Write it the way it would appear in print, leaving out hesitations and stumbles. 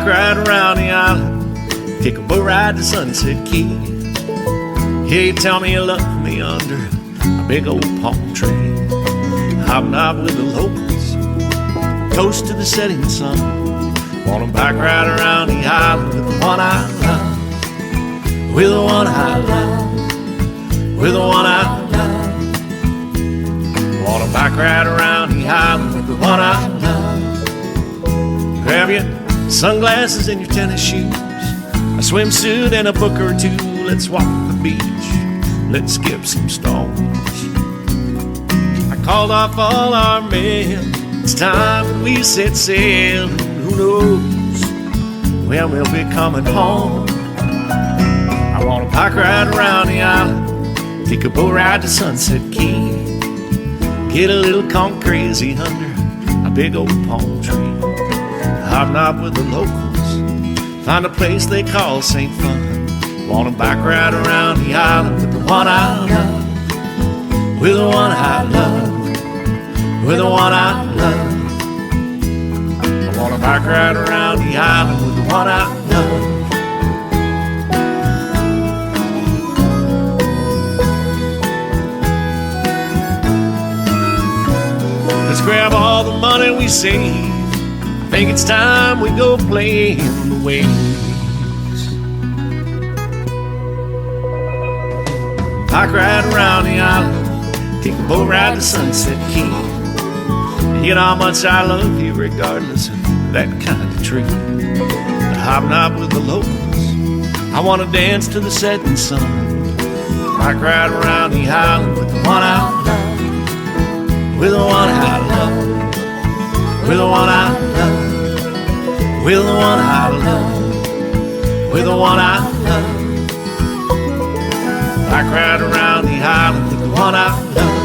ride around the island, take a boat ride to Sunset Key. Yeah, you tell me you love me under a big old palm tree. Hobnob with the locals, coast to the setting sun. Want a bike ride around the island with the one I love, with the one I love, with the one I love. Want a bike ride around the island with the one I love. Grab your sunglasses and your tennis shoes, a swimsuit and a book or two. Let's walk the beach, let's skip some stones. I called off all our men, it's time we set sail. Who knows when we'll be coming home. I want a bike ride around the island, take a boat ride to Sunset Key, get a little conch crazy under a big old palm tree. Hobnob with the locals, find a place they call St. Fun. Want a bike ride around the island with the one I love, with the one I love, with the one I love. I want a bike ride around the island with the one I love. Let's grab all the money we save, I think it's time we go play in the waves. Bike ride around the island, take a boat ride to Sunset Key. You know how much I love you regardless of that kind of tree. The hobnob with the locals, I want to dance to the setting sun. Bike ride around the island with the one I love, with the one I love, with the one I love, with the one I love, with the one I love. Bike ride around the island with the one I love.